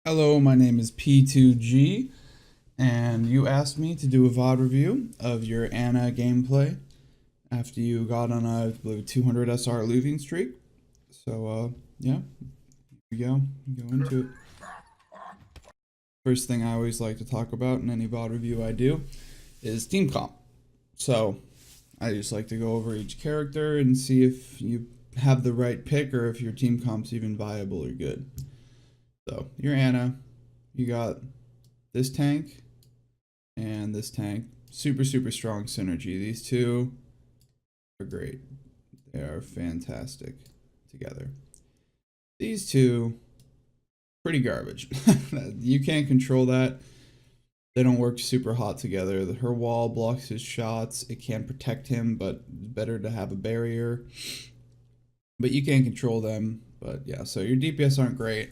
Hello, my name is P2G, and you asked me to do a VOD review of your Ana gameplay after you got on a, I believe, 200 SR losing streak. So, yeah, here we go into it. First thing I always like to talk about in any VOD review I do is team comp. So, I just like to go over each character and see if you have the right pick or if your team comp's even viable or good. So, you're Ana, you got this tank and this tank. Super strong synergy. These two are great. They are fantastic together. These two, pretty garbage. You can't control that. They don't work super hot together. Her wall blocks his shots. It can protect him, but better to have a barrier. But you can't control them. But yeah, so your DPS aren't great.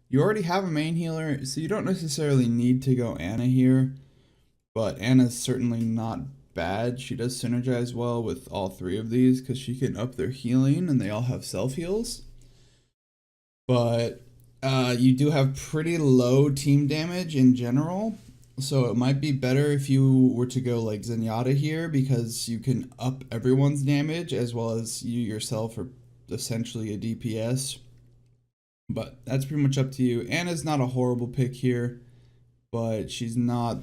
You already have a main healer, so you don't necessarily need to go Ana here. But Ana's certainly not bad. She does synergize well with all three of these because she can up their healing and they all have self heals. But you do have pretty low team damage in general. So it might be better if you were to go like Zenyatta here because you can up everyone's damage as well as you yourself are essentially a DPS. But that's pretty much up to you. Ana's not a horrible pick here, but she's not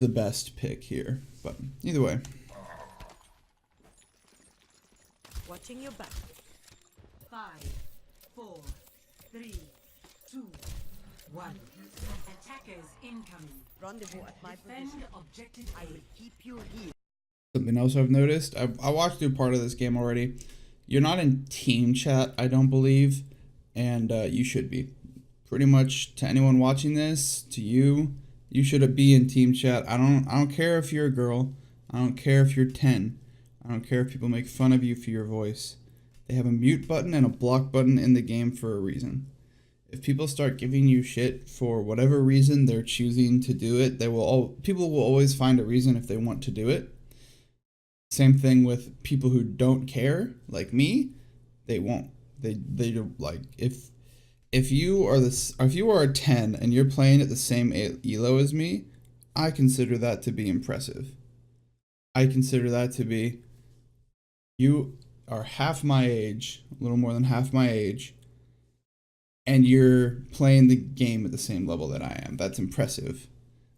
the best pick here. But either way. Watching your back. 5, 4, 3, 2, 1. Attackers incoming. Rendezvous at my position. Objective. I will keep you here. Something else I've noticed. I watched through part of this game already. You're not in team chat, I don't believe, and you should be. Pretty much to anyone watching this, to you, you should be in team chat. I don't care if you're a girl. I don't care if you're 10. I don't care if people make fun of you for your voice. They have a mute button and a block button in the game for a reason. If people start giving you shit for whatever reason they're choosing to do it, people will always find a reason if they want to do it. Same thing with people who don't care, like me, they won't. They like if you are a 10 and you're playing at the same elo as me, I consider that to be impressive. I consider that to be, you are half my age, a little more than half my age, and you're playing the game at the same level that I am. That's impressive.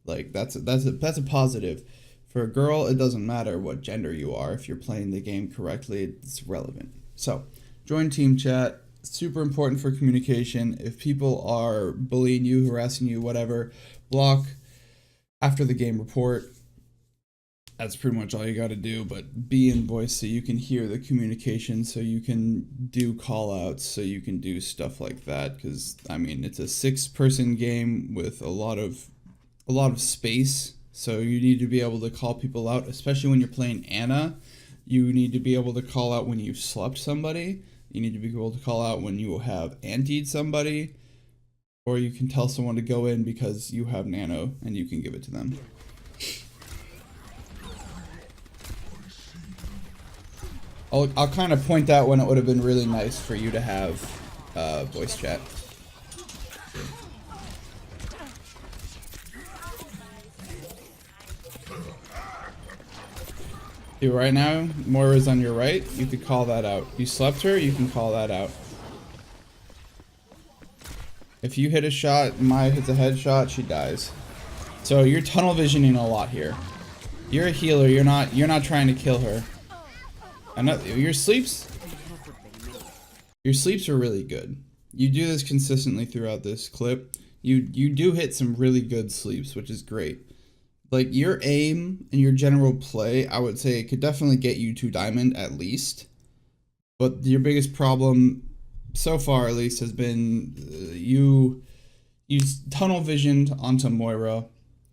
Like that's a positive. For a girl, it doesn't matter what gender you are. If you're playing the game correctly, it's relevant. So, join team chat. Super important for communication. If people are bullying you, harassing you, whatever, block after the game report. That's pretty much all you got to do, but be in voice so you can hear the communication, so you can do call outs, so you can do stuff like that, because I mean it's a 6-person game with a lot of space, so you need to be able to call people out, especially when you're playing Ana. You need to be able to call out when you've slept somebody. You need to be able to call out when you have antied somebody, or you can tell someone to go in because you have nano and you can give it to them. I'll kind of point out when it would have been really nice for you to have voice chat. See, right now, Moira's on your right. You could call that out. You slept her, you can call that out. If you hit a shot, Maya hits a headshot, she dies. So you're tunnel visioning a lot here. You're a healer. You're not trying to kill her. Your sleeps are really good. You do this consistently throughout this clip. You do hit some really good sleeps, which is great. Like your aim and your general play, I would say it could definitely get you to diamond at least. But your biggest problem so far, at least, has been you tunnel visioned onto Moira.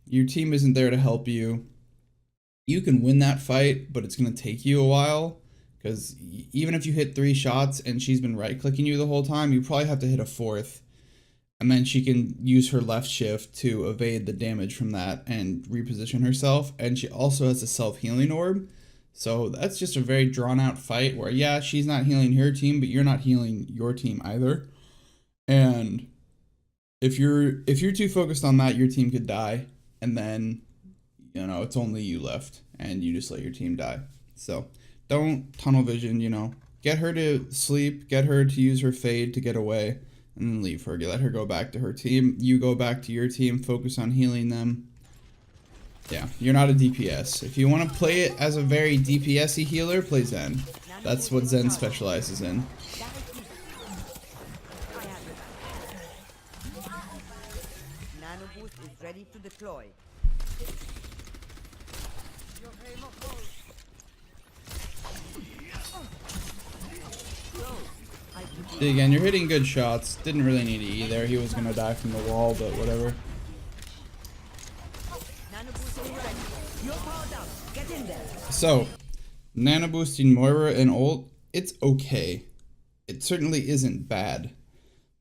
Your team isn't there to help you. You can win that fight, but it's going to take you a while. Because even if you hit 3 shots and she's been right-clicking you the whole time, you probably have to hit a 4th. And then she can use her left shift to evade the damage from that and reposition herself. And she also has a self-healing orb. So that's just a very drawn-out fight where, yeah, she's not healing her team, but you're not healing your team either. And If you're too focused on that, your team could die, and then it's only you left, and you just let your team die. So don't tunnel vision. Get her to sleep, get her to use her fade to get away, and then leave her. Let her go back to her team. You go back to your team, focus on healing them. Yeah, you're not a DPS. If you want to play it as a very DPS-y healer, play Zen. That's what Zen specializes in. Nano boost is ready to deploy. See, again, you're hitting good shots. Didn't really need E there. He was gonna die from the wall, but whatever. So, nano boosting Moira and ult, it's okay. It certainly isn't bad,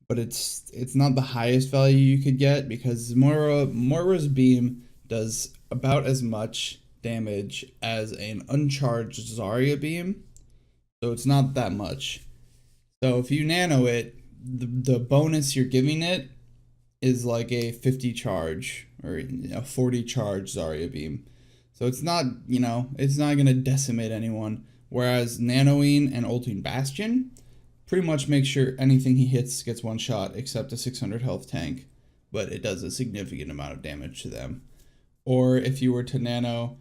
but it's not the highest value you could get because Moira's beam does about as much damage as an uncharged Zarya beam, so it's not that much. So if you nano it, the bonus you're giving it is like a 50 charge or 40 charge Zarya beam. So it's not, it's not going to decimate anyone. Whereas nanoing and ulting Bastion pretty much makes sure anything he hits gets one shot except a 600 health tank. But it does a significant amount of damage to them. Or if you were to nano,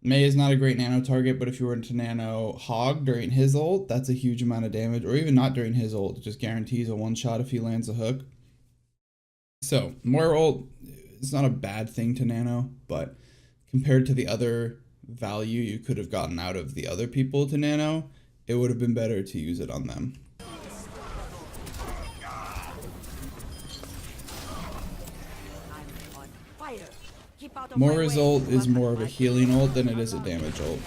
Mei is not a great nano target, but if you were to nano Hog during his ult, that's a huge amount of damage. Or even not during his ult, it just guarantees a one shot if he lands a hook. So, Moira ult is not a bad thing to nano, but compared to the other value you could have gotten out of the other people to nano, it would have been better to use it on them. Moira's ult is more of a healing ult than it is a damage ult.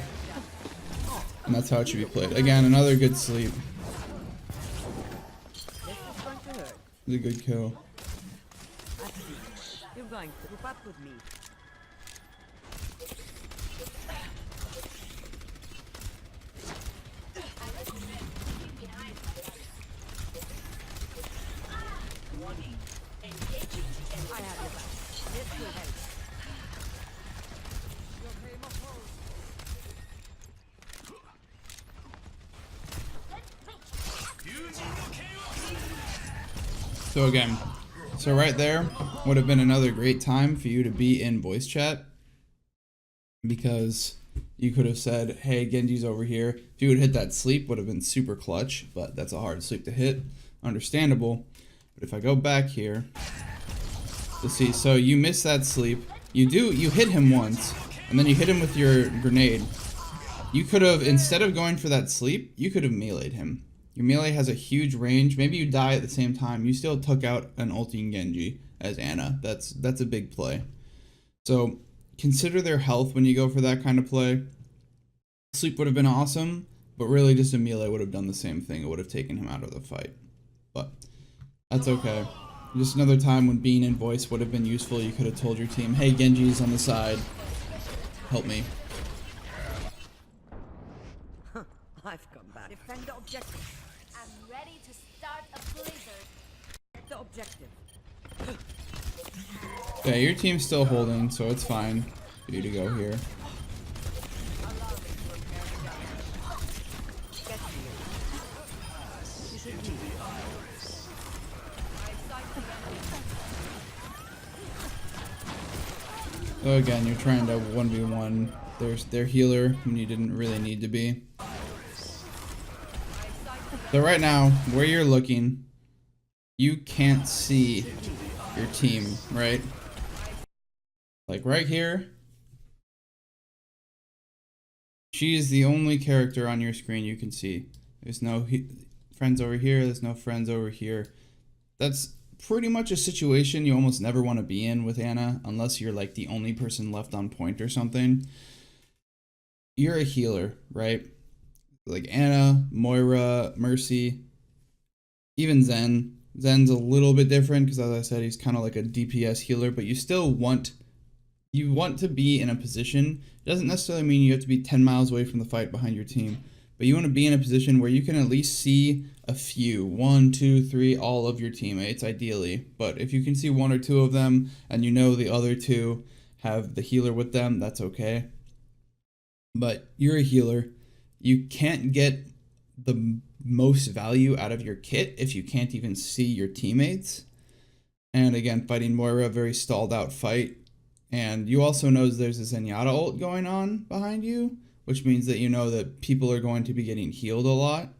And that's how it should be played. Again, another good sleep. It's a good kill. You're going to group up with me. I have your back. This will help. So again, right there would have been another great time for you to be in voice chat because you could have said, hey, Genji's over here. If you would hit that sleep, would have been super clutch, but that's a hard sleep to hit. Understandable. But if I go back here to see, so you miss that sleep. You hit him once, and then you hit him with your grenade. You could have, instead of going for that sleep, you could have meleeed him. Your melee has a huge range. Maybe you die at the same time. You still took out an ulting Genji as Ana. That's a big play. So consider their health when you go for that kind of play. Sleep would have been awesome, but really just a melee would have done the same thing. It would have taken him out of the fight. But that's okay. Just another time when being in voice would have been useful. You could have told your team, hey, Genji's on the side. Help me. I've come back. Defend the objective. I'm ready to start a blizzard. The objective. Yeah, your team's still holding, so it's fine for you to go here. So again, you're trying to 1v1 their healer when you didn't really need to be. So right now, where you're looking, you can't see your team, right? Like right here, she is the only character on your screen you can see. There's no friends over here, there's no friends over here. That's pretty much a situation you almost never want to be in with Ana, unless you're like the only person left on point or something. You're a healer, right? Like Ana, Moira, Mercy, even Zen. Zen's a little bit different because, as I said, he's kind of like a DPS healer, but you still want to be in a position. It doesn't necessarily mean you have to be 10 miles away from the fight behind your team, but but you want to be in a position where you can at least see a few, 1, 2, 3, all of your teammates ideally. But if you can see 1 or 2 of them and you know the other 2 have the healer with them, that's okay. But you're a healer. You can't get the most value out of your kit if you can't even see your teammates. And again, fighting Moira, very stalled out fight. And you also know there's a Zenyatta ult going on behind you, which means that you know that people are going to be getting healed a lot.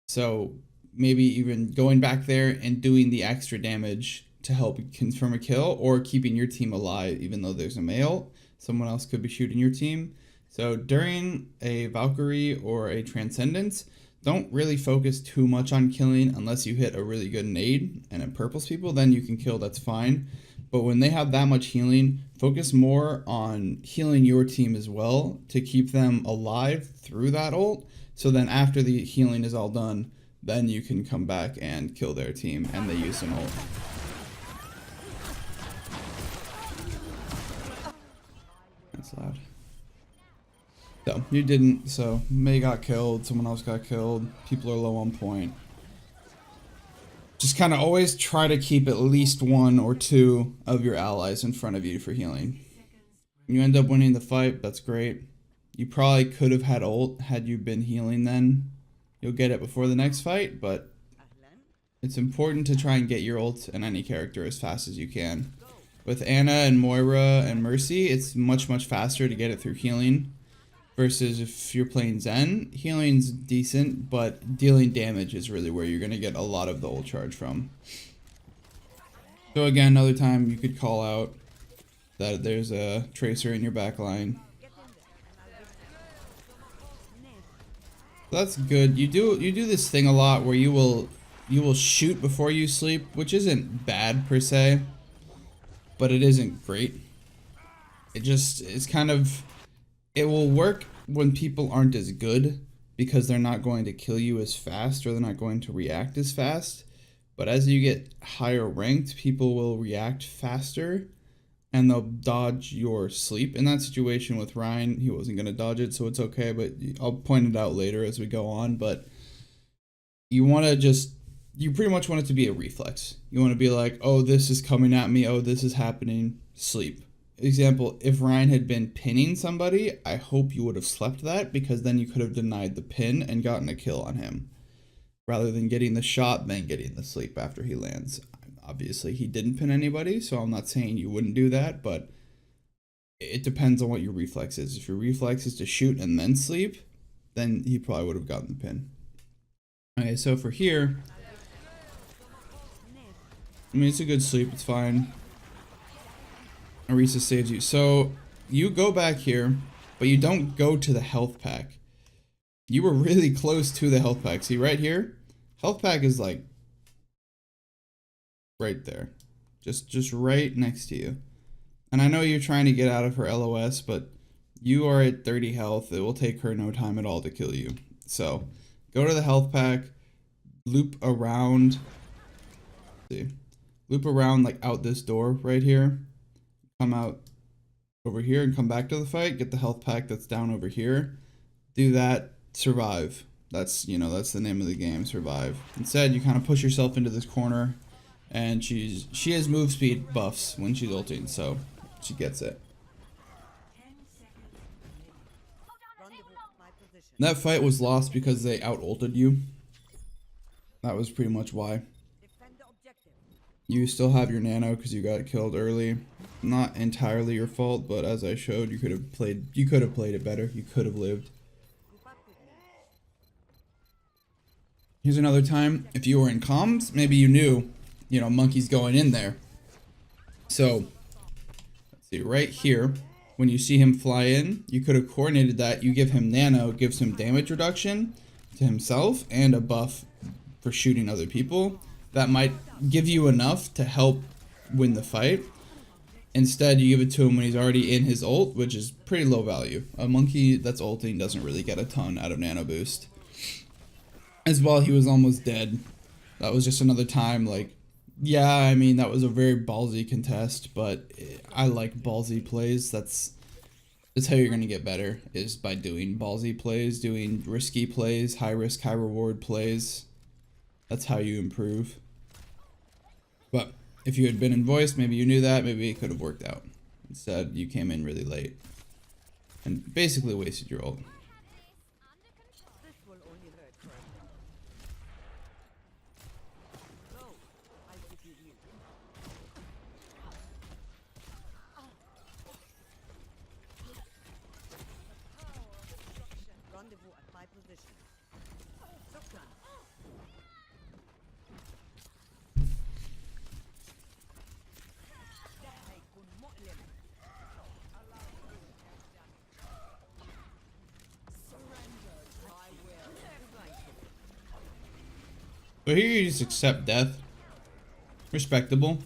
So maybe even going back there and doing the extra damage to help confirm a kill, or keeping your team alive even though there's a male. Someone else could be shooting your team. So during a Valkyrie or a Transcendence, don't really focus too much on killing unless you hit a really good nade and it purples people, then you can kill, that's fine. But when they have that much healing, focus more on healing your team as well to keep them alive through that ult. So then after the healing is all done, then you can come back and kill their team and they use an ult. That's loud. So you didn't, so Mei got killed, someone else got killed, people are low on point. Just kind of always try to keep at least 1 or 2 of your allies in front of you for healing. You end up winning the fight, that's great. You probably could have had ult had you been healing then. You'll get it before the next fight, but it's important to try and get your ult in any character as fast as you can. With Ana and Moira and Mercy, it's much faster to get it through healing. Versus if you're playing Zen, healing's decent, but dealing damage is really where you're going to get a lot of the ult charge from. So again, another time you could call out that there's a Tracer in your backline. That's good. You do this thing a lot where you will shoot before you sleep, which isn't bad per se, but it isn't great. It's kind of... It will work when people aren't as good because they're not going to kill you as fast or they're not going to react as fast. But as you get higher ranked, people will react faster and they'll dodge your sleep. In that situation with Ryan, he wasn't going to dodge it, so it's okay, but I'll point it out later as we go on. But you want to you pretty much want it to be a reflex. You want to be like, oh, this is coming at me, oh, this is happening, sleep. Example, if Ryan had been pinning somebody, I hope you would have slept that, because then you could have denied the pin and gotten a kill on him. Rather than getting the shot, then getting the sleep after he lands. Obviously, he didn't pin anybody, so I'm not saying you wouldn't do that, but it depends on what your reflex is. If your reflex is to shoot and then sleep, then he probably would have gotten the pin. Okay, so for here, I mean, it's a good sleep, it's fine. Arisa saves you. So you go back here, but you don't go to the health pack. You were really close to the health pack. See right here? Health pack is like right there. Just right next to you. And I know you're trying to get out of her LOS, but you are at 30 health. It will take her no time at all to kill you. So go to the health pack, loop around. See, loop around like out this door right here. Come out over here and come back to the fight. Get the health pack that's down over here. Do that. Survive. That's, you know, that's the name of the game. Survive. Instead, you kind of push yourself into this corner, and she has move speed buffs when she's ulting, so she gets it. That fight was lost because they out ulted you. That was pretty much why. You still have your nano because you got killed early. Not entirely your fault, but as I showed, you could have played it better. You could have lived. Here's another time, if you were in comms, maybe you knew, you know, Monkey's going in there. So, let's see, right here, when you see him fly in, you could have coordinated that. You give him nano, gives him damage reduction to himself, and a buff for shooting other people. That might give you enough to help win the fight. Instead, you give it to him when he's already in his ult, which is pretty low value. A monkey that's ulting doesn't really get a ton out of nano boost. As well, he was almost dead. That was just another time, like, yeah, I mean, that was a very ballsy contest, but I like ballsy plays. That's That's how you're going to get better, is by doing ballsy plays, doing risky plays, high risk, high reward plays. That's how you improve. But if you had been in voice, maybe you knew that, maybe it could have worked out. Instead, you came in really late and basically wasted your ult. This will only hurt for a moment. No, I give you you. Rendezvous at my position. Shotgun. هيكون مؤلم. Surrender. I will. So here you just accept death. Respectable.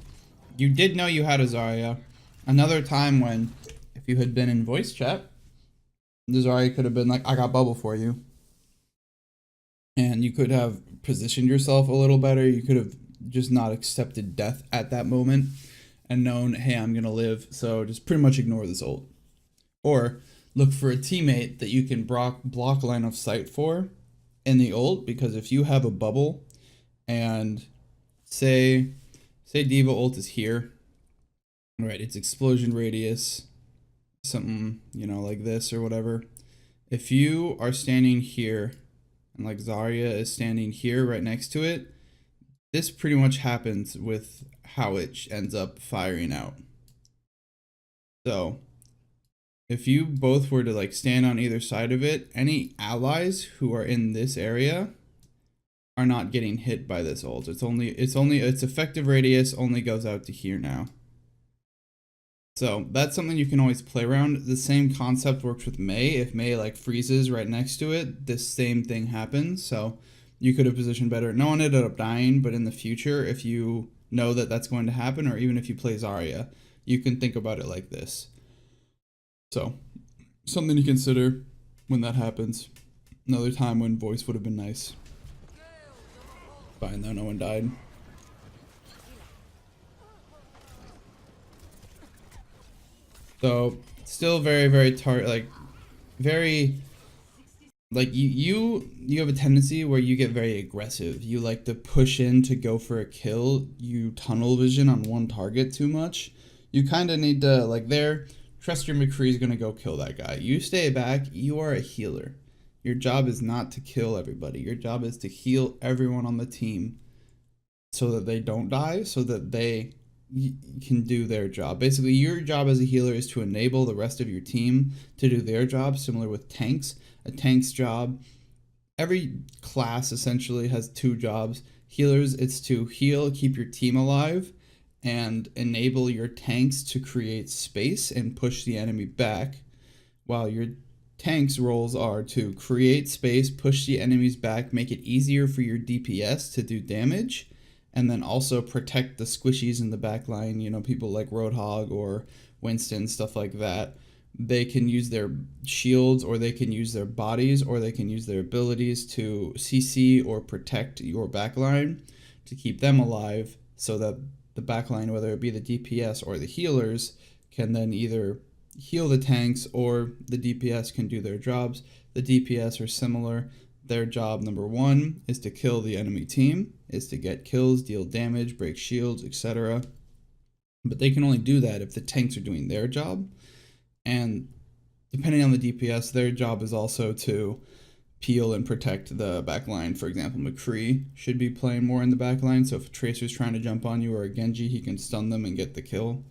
You did know you had a Zarya. Another time when, if you had been in voice chat, the Zarya could have been like, I got bubble for you. And you could have positioned yourself a little better. You could have just not accepted death at that moment and known, hey, I'm going to live. So just pretty much ignore this ult. Or look for a teammate that you can block line of sight for in the ult. Because if you have a bubble and say D.Va ult is here, right, it's explosion radius, something, you know, like this or whatever. If you are standing here and like Zarya is standing here right next to it, this pretty much happens with how it ends up firing out. So if you both were to like stand on either side of it, any allies who are in this area are not getting hit by this ult. Its effective radius only goes out to here now. So that's something you can always play around. The same concept works with Mei. If Mei like freezes right next to it, this same thing happens. So you could have positioned better. No one ended up dying, but in the future, if you know that that's going to happen, or even if you play Zarya, you can think about it like this. So something to consider when that happens. Another time when voice would have been nice. Fine though, no one died. So still very, very you have a tendency where you get very aggressive. You like to push in to go for a kill. You tunnel vision on one target too much. You kind of need to trust your McCree's gonna go kill that guy. You stay back. You are a healer. Your job is not to kill everybody. Your job is to heal everyone on the team so that they don't die, so that they can do their job. Basically, your job as a healer is to enable the rest of your team to do their job, similar with tanks. A tank's job, every class essentially has two jobs. Healers, it's to heal, keep your team alive, and enable your tanks to create space and push the enemy back, while your tank's roles are to create space, push the enemies back, make it easier for your DPS to do damage, and then also protect the squishies in the back line, you know, people like Roadhog or Winston, stuff like that. They can use their shields, or they can use their bodies, or they can use their abilities to CC or protect your backline to keep them alive, so that the backline, whether it be the DPS or the healers, can then either heal the tanks or the DPS can do their jobs. The DPS are similar. Their job, number one, is to kill the enemy team, is to get kills, deal damage, break shields, etc. But they can only do that if the tanks are doing their job. And depending on the DPS, their job is also to peel and protect the backline. For example, McCree should be playing more in the backline, so if a Tracer's trying to jump on you or a Genji, he can stun them and get the kill.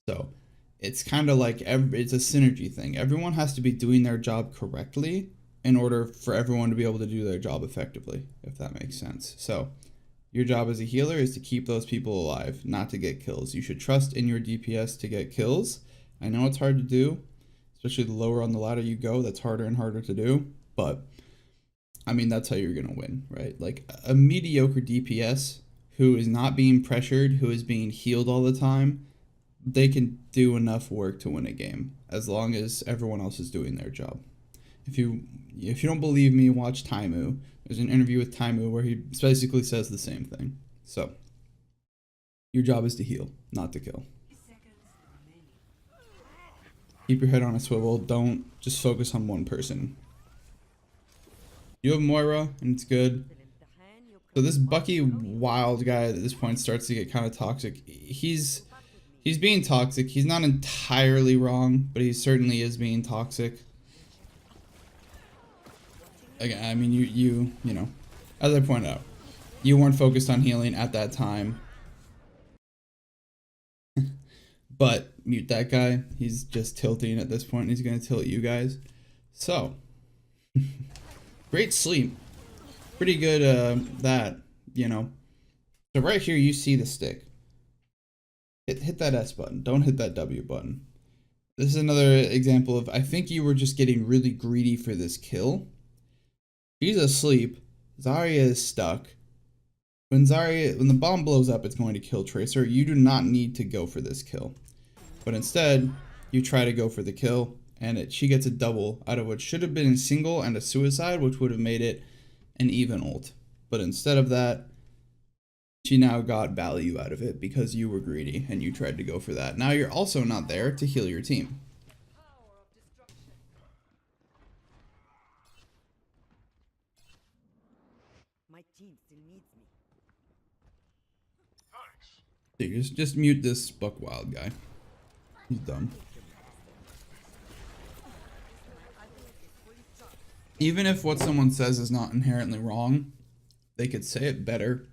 So it's kind of like it's a synergy thing. Everyone has to be doing their job correctly in order for everyone to be able to do their job effectively, if that makes sense. So your job as a healer is to keep those people alive, not to get kills. You should trust in your DPS to get kills. I know it's hard to do, especially the lower on the ladder you go, that's harder and harder to do, but I mean, that's how you're going to win, right? Like a mediocre DPS who is not being pressured, who is being healed all the time, they can do enough work to win a game as long as everyone else is doing their job. If you don't believe me, watch Taimu. There's an interview with Taimu where he basically says the same thing. So your job is to heal, not to kill. Keep your head on a swivel. Don't just focus on one person. You have Moira, and it's good. So this Bucky Wild guy at this point starts to get kind of toxic. He's being toxic. He's not entirely wrong, but he certainly is being toxic. Again, I mean, you know, as I pointed out, you weren't focused on healing at that time. But mute that guy. He's just tilting at this point. He's going to tilt you guys. So, great sleep. Pretty good, that, you know. So right here, you see the stick. Hit that S button. Don't hit that W button. This is another example of, I think you were just getting really greedy for this kill. She's asleep. Zarya is stuck. When the bomb blows up, it's going to kill Tracer. You do not need to go for this kill. But instead, you try to go for the kill, and she gets a double out of what should have been a single and a suicide, which would have made it an even ult. But instead of that, she now got value out of it because you were greedy and you tried to go for that. Now you're also not there to heal your team. My team still needs me. So you just mute this Buck Wild guy. He's dumb. Even if what someone says is not inherently wrong, they could say it better.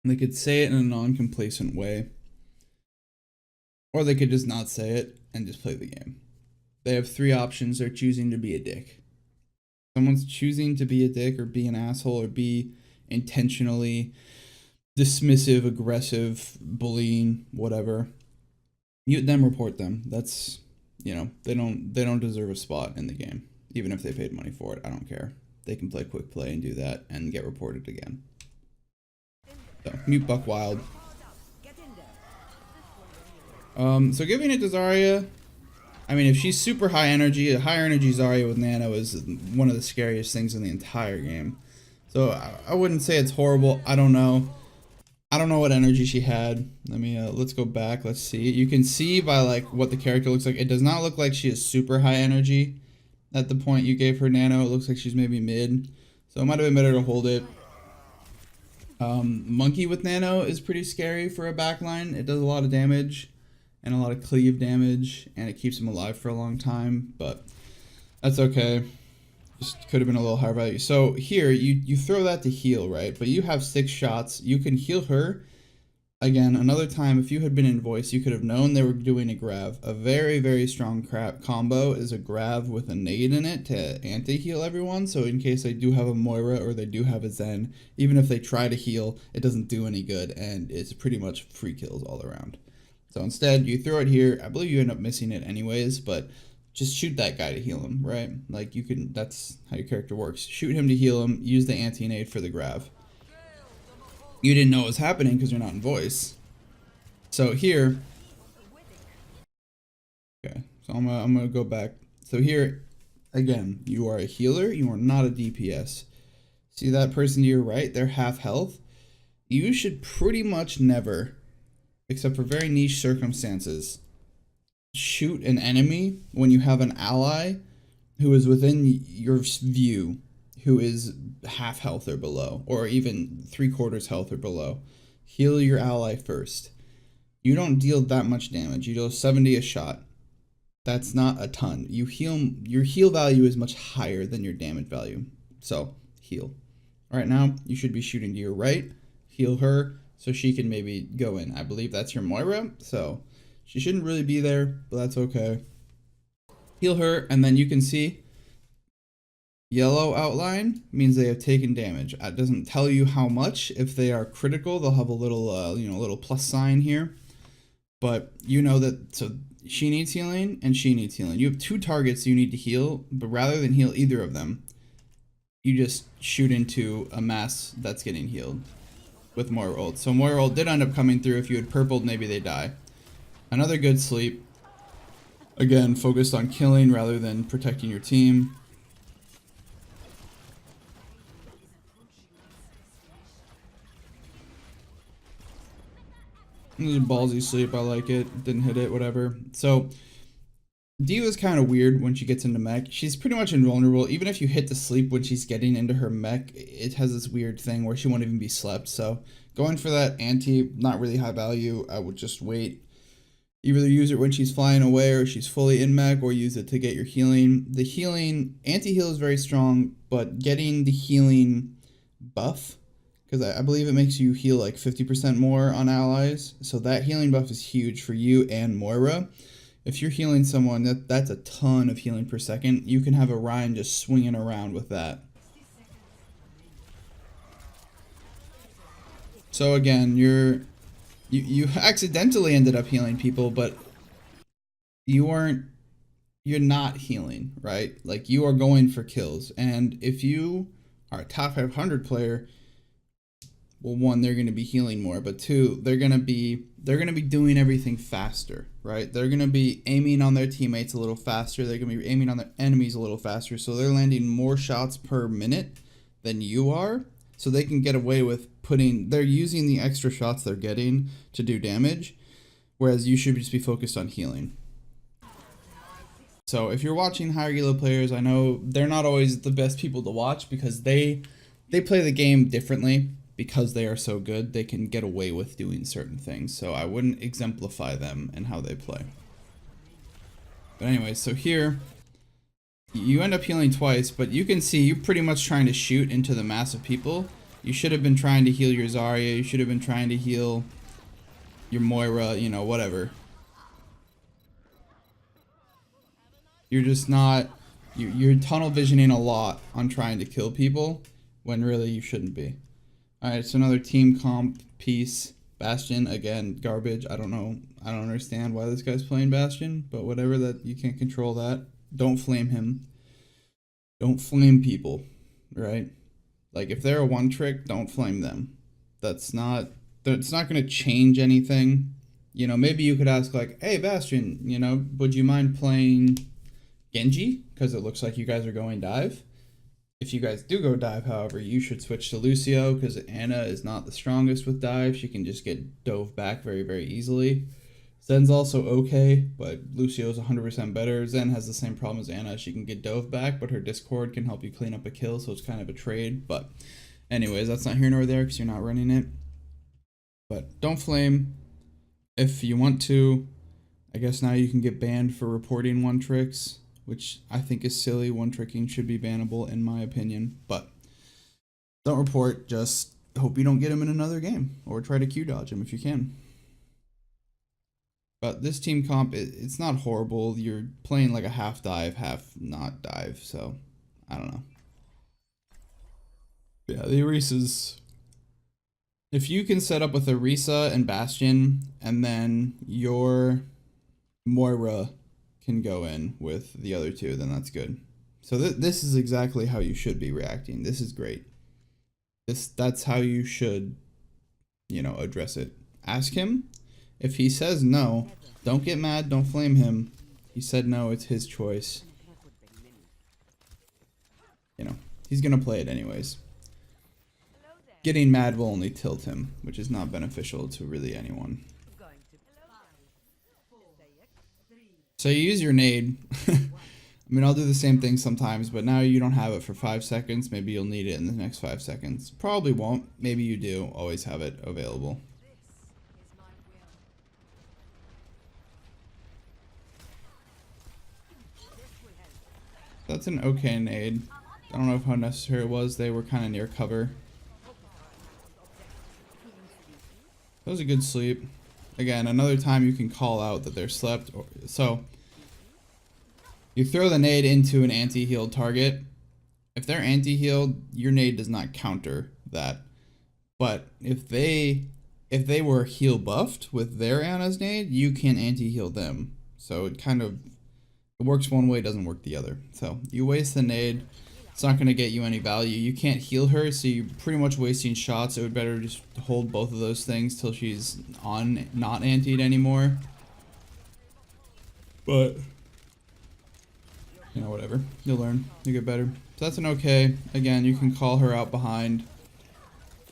They could say it in a non-complacent way. Or they could just not say it and just play the game. They have three options. They're choosing to be a dick. Someone's choosing to be a dick or be an asshole or be intentionally dismissive, aggressive, bullying, whatever. Mute them, report them. That's, you know, they don't deserve a spot in the game. Even if they paid money for it, I don't care. They can play quick play and do that and get reported again. So, mute Buck Wild. So giving it to Zarya, I mean, if she's super high energy, a higher energy Zarya with Nano is one of the scariest things in the entire game. So I wouldn't say it's horrible. I don't know. I don't know what energy she had. Let me, let's go back. Let's see. You can see by like what the character looks like. It does not look like she is super high energy at the point you gave her Nano. It looks like she's maybe mid. So it might have been better to hold it. Monkey with Nano is pretty scary for a backline. It does a lot of damage and a lot of cleave damage, and it keeps him alive for a long time, but that's okay. Just could have been a little higher value. So here, you throw that to heal, right? But you have 6 shots. You can heal her. Again, another time, if you had been in voice, you could have known they were doing a grav. A very, very strong combo is a grav with a nade in it to anti-heal everyone. So in case they do have a Moira or they do have a Zen, even if they try to heal, it doesn't do any good, and it's pretty much free kills all around. So instead, you throw it here. I believe you end up missing it anyways, but just shoot that guy to heal him, right? Like, you can, that's how your character works. Shoot him to heal him, use the anti-nade for the grav. You didn't know what was happening because you're not in voice. So here, okay, so I'm gonna go back. So here, again, you are a healer, you are not a DPS. See that person to your right? They're half health. You should pretty much never, except for very niche circumstances, shoot an enemy when you have an ally who is within your view, who is half health or below, or even 3/4 health or below. Heal your ally first. You don't deal that much damage. You deal 70 a shot. That's not a ton. Your heal value is much higher than your damage value. So heal. All right, now you should be shooting to your right. Heal her so she can maybe go in. I believe that's your Moira, so she shouldn't really be there, but that's okay. Heal her, and then you can see yellow outline means they have taken damage. It doesn't tell you how much. If they are critical, they'll have a little, little plus sign here. But you know that, so she needs healing and she needs healing. You have 2 targets you need to heal, but rather than heal either of them, you just shoot into a mass that's getting healed with Moira ult. So Moira ult did end up coming through. If you had purpled, maybe they die. Another good sleep. Again, focused on killing rather than protecting your team. This is a ballsy sleep. I like it. Didn't hit it, whatever. So D.Va's kind of weird when she gets into mech. She's pretty much invulnerable. Even if you hit the sleep when she's getting into her mech, it has this weird thing where she won't even be slept. So going for that anti, not really high value. I would just wait. Either use it when she's flying away or she's fully in mech, or use it to get your healing. The healing, anti-heal is very strong, but getting the healing buff, because I believe it makes you heal like 50% more on allies. So that healing buff is huge for you and Moira. If you're healing someone, that's a ton of healing per second. You can have a Ryan just swinging around with that. So again, you accidentally ended up healing people, but you're not healing, right? Like, you are going for kills. And if you are a top 500 player, well, one, they're going to be healing more, but two, they're going to be doing everything faster, right? They're going to be aiming on their teammates a little faster. They're going to be aiming on their enemies a little faster. So they're landing more shots per minute than you are. So they can get away with they're using the extra shots they're getting to do damage, whereas you should just be focused on healing. So if you're watching higher elo players, I know they're not always the best people to watch because they play the game differently. Because they are so good, they can get away with doing certain things. So I wouldn't exemplify them and how they play. But anyway, so here, you end up healing twice, but you can see you're pretty much trying to shoot into the mass of people. You should have been trying to heal your Zarya. You should have been trying to heal your Moira, you know, whatever. You're just not... You're tunnel visioning a lot on trying to kill people when really you shouldn't be. Alright, so another team comp piece. Bastion, again, garbage. I don't know. I don't understand why this guy's playing Bastion, but whatever, that you can't control that. Don't flame him. Don't flame people, right? Like, if they're a one trick, don't flame them. It's not going to change anything. You know, maybe you could ask, like, hey, Bastion, you know, would you mind playing Genji? Because it looks like you guys are going dive. If you guys do go dive, however, you should switch to Lucio, because Ana is not the strongest with dive. She can just get dove back very, very easily. Zen's also okay, but Lucio's 100% better. Zen has the same problem as Ana. She can get dove back, but her Discord can help you clean up a kill, so it's kind of a trade. But anyways, that's not here nor there because you're not running it. But don't flame. If you want to, I guess now you can get banned for reporting one tricks, which I think is silly. One tricking should be bannable in my opinion, but don't report. Just hope you don't get him in another game, or try to Q dodge him if you can. But this team comp, it's not horrible. You're playing like a half dive, half not dive, so I don't know. Yeah, the Orisas. If you can set up with Orisa and Bastion, and then your Moira can go in with the other two, then that's good. So this is exactly how you should be reacting. This is great. That's how you should, you know, address it. Ask him. If he says no, don't get mad, don't flame him. He said no, it's his choice. You know, he's gonna play it anyways. Getting mad will only tilt him, which is not beneficial to really anyone. So you use your nade. I mean, I'll do the same thing sometimes, but now you don't have it for 5 seconds. Maybe you'll need it in the next 5 seconds. Probably won't. Maybe you do. Always have it available. That's an okay nade. I don't know how necessary it was. They were kind of near cover. That was a good sleep. Again, another time you can call out that they're slept. So you throw the nade into an anti-healed target. If they're anti-healed, your nade does not counter that. But if they were heal buffed with their Ana's nade, you can anti-heal them. So it works one way, doesn't work the other. So you waste the nade. It's not going to get you any value. You can't heal her, so you're pretty much wasting shots. It would better just hold both of those things till she's not antied anymore. But, you know, whatever. You'll learn. You'll get better. So that's an okay. Again, you can call her out behind.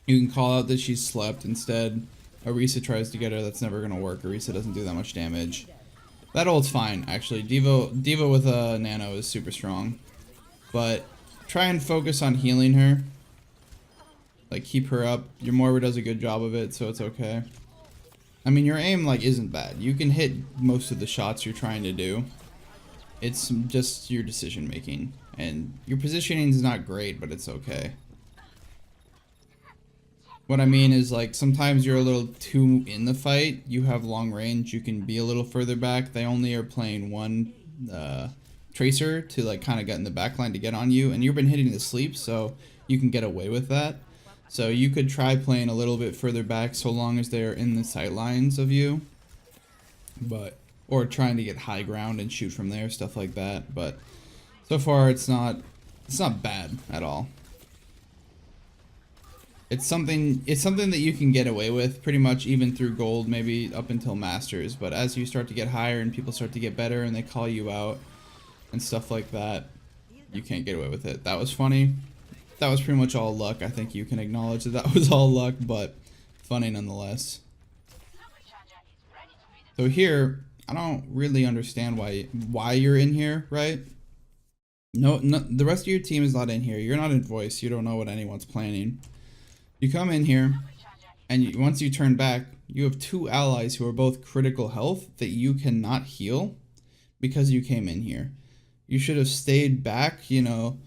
You can call out that she's slept instead. Orisa tries to get her. That's never going to work. Orisa doesn't do that much damage. That ult's fine, actually. Diva with a nano is super strong. But try and focus on healing her. Like, keep her up. Your Moira does a good job of it, so it's okay. I mean, your aim, like, isn't bad. You can hit most of the shots you're trying to do. It's just your decision making. And your positioning is not great, but it's okay. What I mean is, like, sometimes you're a little too in the fight. You have long range. You can be a little further back. They only are playing one tracer to, like, kind of get in the back line to get on you. And you've been hitting the sleep, so you can get away with that. So you could try playing a little bit further back so long as they're in the sight lines of you. Or trying to get high ground and shoot from there, stuff like that. But so far it's not bad at all. It's something that you can get away with pretty much even through gold, maybe up until masters. But as you start to get higher and people start to get better and they call you out and stuff like that, you can't get away with it. That was funny. That was pretty much all luck. I think you can acknowledge that was all luck, but funny nonetheless. So here, I don't really understand why you're in here, right? No, the rest of your team is not in here. You're not in voice. You don't know what anyone's planning. You come in here, and once you turn back, you have two allies who are both critical health that you cannot heal because you came in here. You should have stayed back, you know,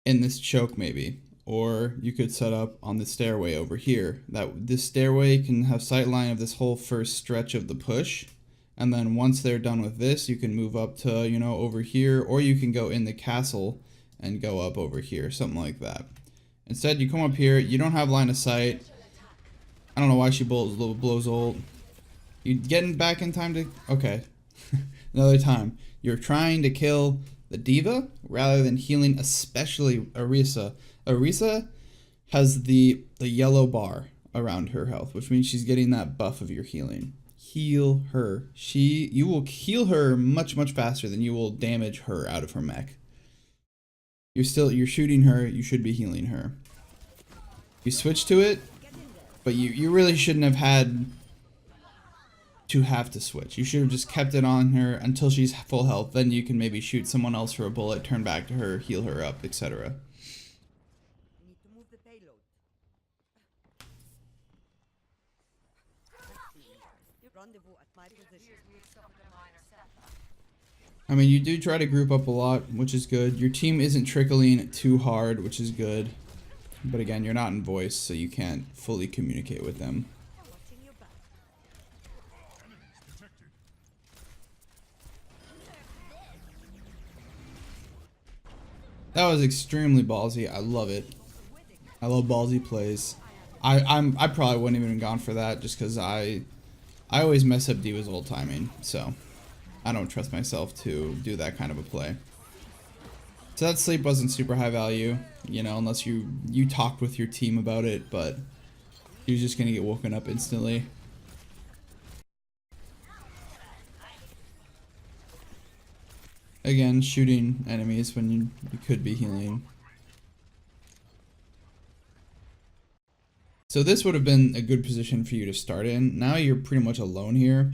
in this choke maybe. Or you could set up on the stairway over here. This stairway can have sightline of this whole first stretch of the push. And then once they're done with this, you can move up to, you know, over here. Or you can go in the castle and go up over here, something like that. Instead, you come up here, you don't have line of sight. I don't know why she blows ult. You getting back in time to... Okay. Another time. You're trying to kill the diva rather than healing, especially Orisa. Orisa has the yellow bar around her health, which means she's getting that buff of your healing. Heal her. You will heal her much faster than you will damage her out of her mech. You're shooting her, you should be healing her. You switch to it, but you really shouldn't have had to have to switch. You should have just kept it on her until she's full health. Then you can maybe shoot someone else for a bullet, turn back to her, heal her up, etc. I mean, you do try to group up a lot, which is good. Your team isn't trickling too hard, which is good. But again, you're not in voice, so you can't fully communicate with them. That was extremely ballsy. I love it. I love ballsy plays. I probably wouldn't even have gone for that just because I always mess up Diva's ult timing, so I don't trust myself to do that kind of a play. So that sleep wasn't super high value, you know, unless you talked with your team about it, but you're just gonna get woken up instantly. Again, shooting enemies when you could be healing. So this would have been a good position for you to start in. Now you're pretty much alone here,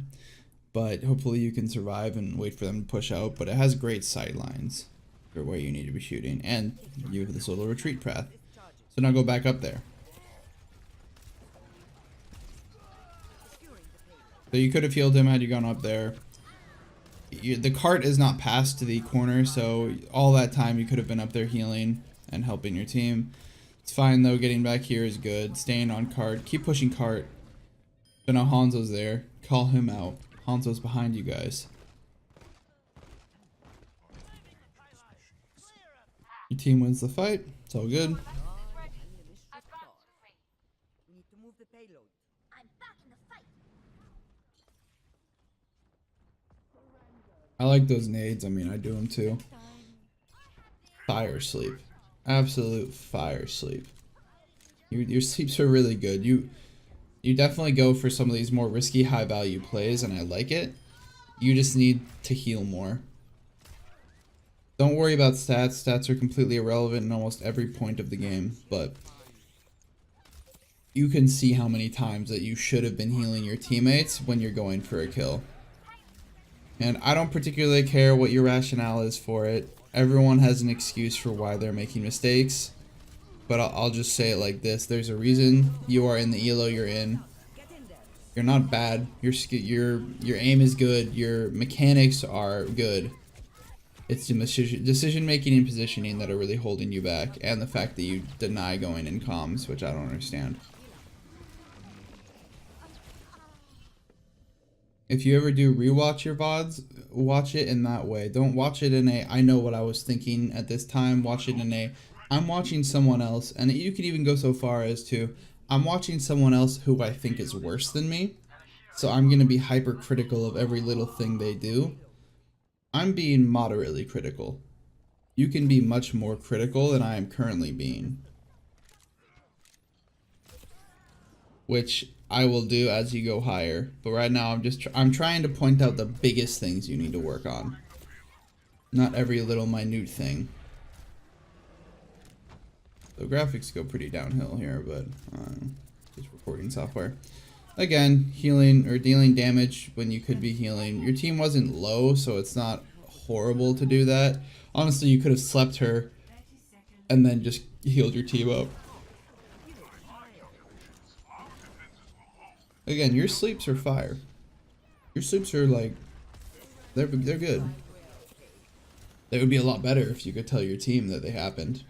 but hopefully you can survive and wait for them to push out. But it has great sight lines for where you need to be shooting, and you have this little retreat path. So now go back up there. So you could have healed him had you gone up there. The cart is not past to the corner, so all that time you could have been up there healing and helping your team. It's fine though, getting back here is good. Staying on cart, keep pushing cart. So now Hanzo's there, call him out. Hanzo's behind you guys. Your team wins the fight, it's all good. I like those nades, I mean I do them too. Fire sleep. Absolute fire sleep. Your sleeps are really good. You definitely go for some of these more risky high value plays and I like it. You just need to heal more. Don't worry about stats. Stats are completely irrelevant in almost every point of the game, but you can see how many times that you should have been healing your teammates when you're going for a kill. And I don't particularly care what your rationale is for it. Everyone has an excuse for why they're making mistakes. But I'll just say it like this. There's a reason you are in the elo you're in. You're not bad. Your aim is good. Your mechanics are good. It's the decision making and positioning that are really holding you back. And the fact that you deny going in comms, which I don't understand. If you ever do rewatch your VODs, watch it in that way. Don't watch it in a, I know what I was thinking at this time. Watch it in a, I'm watching someone else. And you could even go so far as to, I'm watching someone else who I think is worse than me. So I'm going to be hypercritical of every little thing they do. I'm being moderately critical. You can be much more critical than I am currently being. Which I will do as you go higher. But right now I'm trying to point out the biggest things you need to work on. Not every little minute thing. The graphics go pretty downhill here, but just recording software. Again, healing or dealing damage when you could be healing. Your team wasn't low, so it's not horrible to do that. Honestly, you could have slept her and then just healed your team up. Again, your sleeps are fire. Your sleeps are like, they're good. They would be a lot better if you could tell your team that they happened.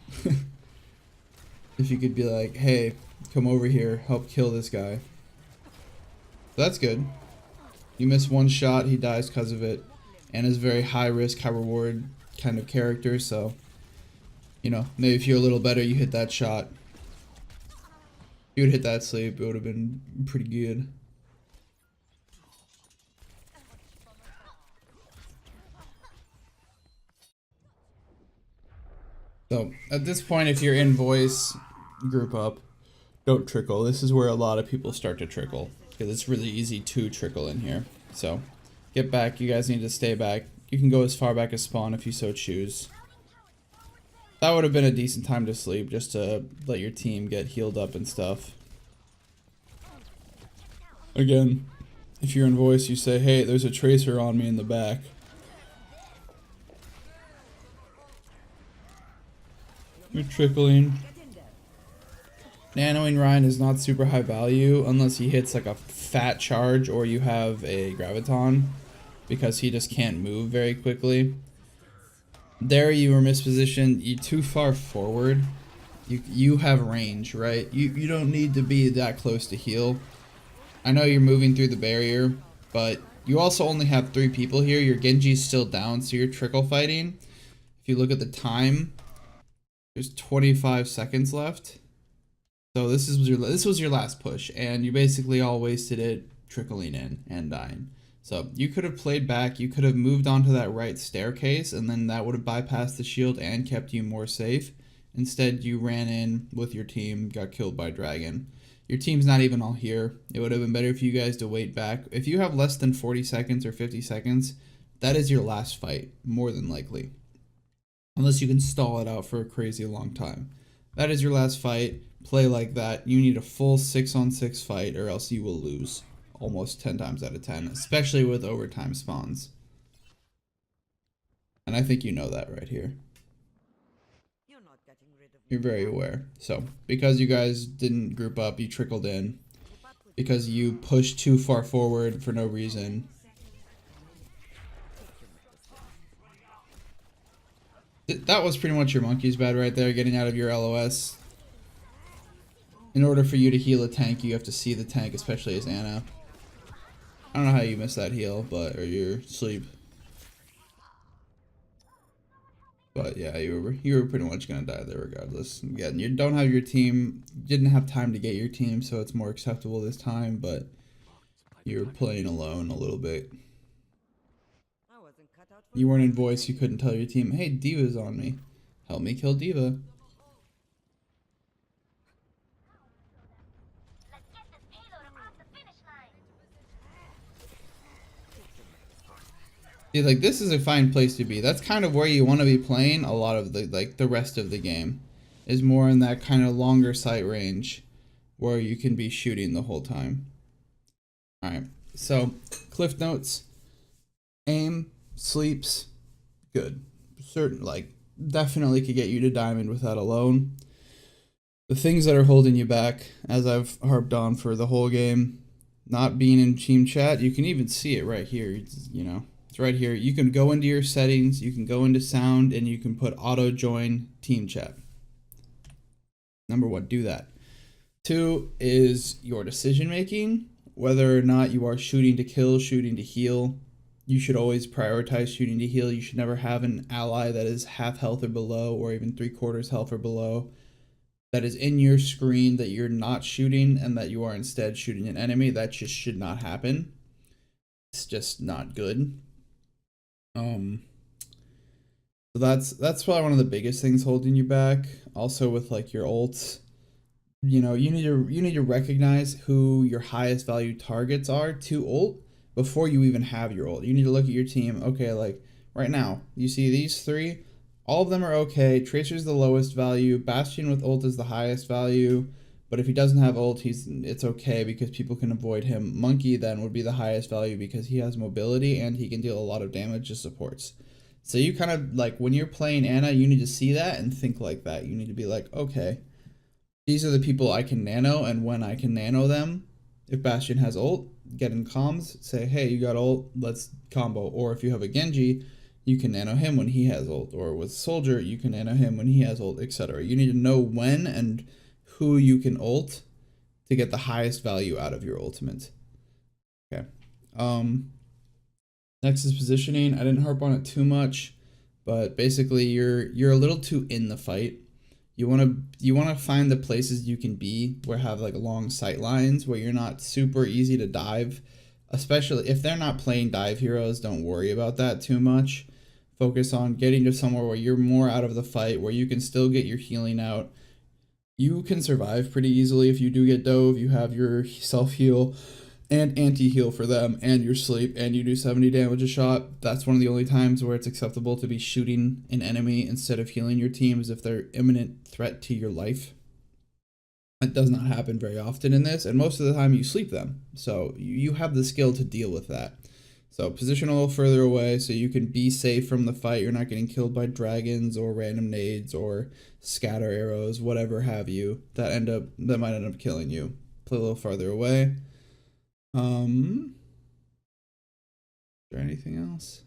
If you could be like, hey, come over here, help kill this guy. That's good. You miss one shot, he dies because of it. And is very high risk, high reward kind of character, so you know, maybe if you're a little better, you hit that shot. If you would hit that sleep, it would have been pretty good. So at this point, if you're in voice, group up. Don't trickle. This is where a lot of people start to trickle, because it's really easy to trickle in here. So get back. You guys need to stay back. You can go as far back as spawn if you so choose. That would have been a decent time to sleep, just to let your team get healed up and stuff. Again, if you're in voice, you say, hey, there's a tracer on me in the back. You're trickling. Nanoing Ryan is not super high value unless he hits like a fat charge or you have a graviton, because he just can't move very quickly. There you were mispositioned. You too far forward. You have range, right? You don't need to be that close to heal. I know you're moving through the barrier, but you also only have 3 people here. Your Genji's still down, so you're trickle fighting. If you look at the time, there's 25 seconds left. So this was your last push, and you basically all wasted it trickling in and dying. So you could have played back, you could have moved onto that right staircase, and then that would have bypassed the shield and kept you more safe. Instead, you ran in with your team, got killed by Dragon. Your team's not even all here. It would have been better for you guys to wait back. If you have less than 40 seconds or 50 seconds, that is your last fight, more than likely. Unless you can stall it out for a crazy long time. That is your last fight. Play like that. You need a full 6-on-6 fight or else you will lose almost 10 times out of 10, especially with overtime spawns. And I think you know that right here. You're very aware. So, because you guys didn't group up, you trickled in. Because you pushed too far forward for no reason. That was pretty much your monkey's bad right there, getting out of your LOS. In order for you to heal a tank, you have to see the tank, especially as Ana. I don't know how you missed that heal, or your sleep. But yeah, you were pretty much gonna die there regardless. Again, you don't have your team, didn't have time to get your team, so it's more acceptable this time, but you're playing alone a little bit. You weren't in voice, you couldn't tell your team, hey, D.Va's on me. Help me kill D.Va. See, like, this is a fine place to be. That's kind of where you want to be playing a lot of the rest of the game. Is more in that kind of longer sight range where you can be shooting the whole time. Alright, so, cliff notes. Aim, sleeps, good. Certain, like, definitely could get you to diamond with that alone. The things that are holding you back, as I've harped on for the whole game, not being in team chat, you can even see it right here, it's right here. You can go into your settings, you can go into sound, and you can put auto join team chat. Number one, do that. 2 is your decision making, whether or not you are shooting to kill, shooting to heal. You should always prioritize shooting to heal. You should never have an ally that is half health or below, or even 3/4 health or below, that is in your screen that you're not shooting and that you are instead shooting an enemy. That just should not happen. It's just not good. So that's probably one of the biggest things holding you back. Also with like your ults, you need to recognize who your highest value targets are to ult before you even have your ult. You need to look at your team. Okay, like right now, you see these 3, all of them are okay. Tracer's the lowest value. Bastion with ult is the highest value. But if he doesn't have ult, it's okay because people can avoid him. Monkey then would be the highest value because he has mobility and he can deal a lot of damage to supports. So you kind of like when you're playing Ana, you need to see that and think like that. You need to be like, okay, these are the people I can nano, and when I can nano them, if Bastion has ult, get in comms, say, hey, you got ult, let's combo. Or if you have a Genji, you can nano him when he has ult. Or with Soldier, you can nano him when he has ult, etc. You need to know when and who you can ult to get the highest value out of your ultimate. Okay. Next is positioning. I didn't harp on it too much, but basically you're a little too in the fight. You want to find the places you can be where have like long sight lines where you're not super easy to dive. Especially if they're not playing dive heroes, don't worry about that too much. Focus on getting to somewhere where you're more out of the fight, where you can still get your healing out. You can survive pretty easily if you do get dove. You have your self heal and anti-heal for them and your sleep, and you do 70 damage a shot. That's one of the only times where it's acceptable to be shooting an enemy instead of healing your team, is if they're imminent threat to your life. That does not happen very often in this, and most of the time you sleep them, so you have the skill to deal with that. So position a little further away so you can be safe from the fight. You're not getting killed by dragons or random nades or scatter arrows, whatever have you, that might end up killing you. Play a little farther away. Is there anything else?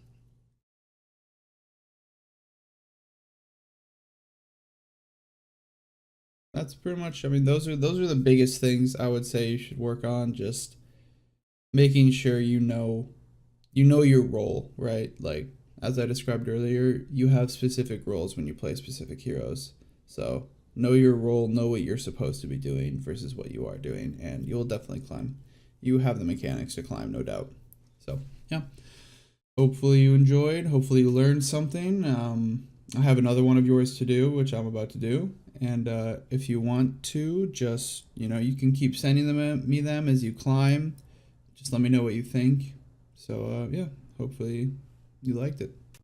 That's pretty much, I mean, those are the biggest things I would say you should work on. Just making sure you know your role, right? Like as I described earlier, you have specific roles when you play specific heroes. So know your role, know what you're supposed to be doing versus what you are doing, and you'll definitely climb. You have the mechanics to climb, no doubt. So yeah, hopefully you enjoyed, hopefully you learned something. I have another one of yours to do, which I'm about to do, and if you want to, just you can keep sending me them as you climb. Just let me know what you think. So yeah, hopefully you liked it.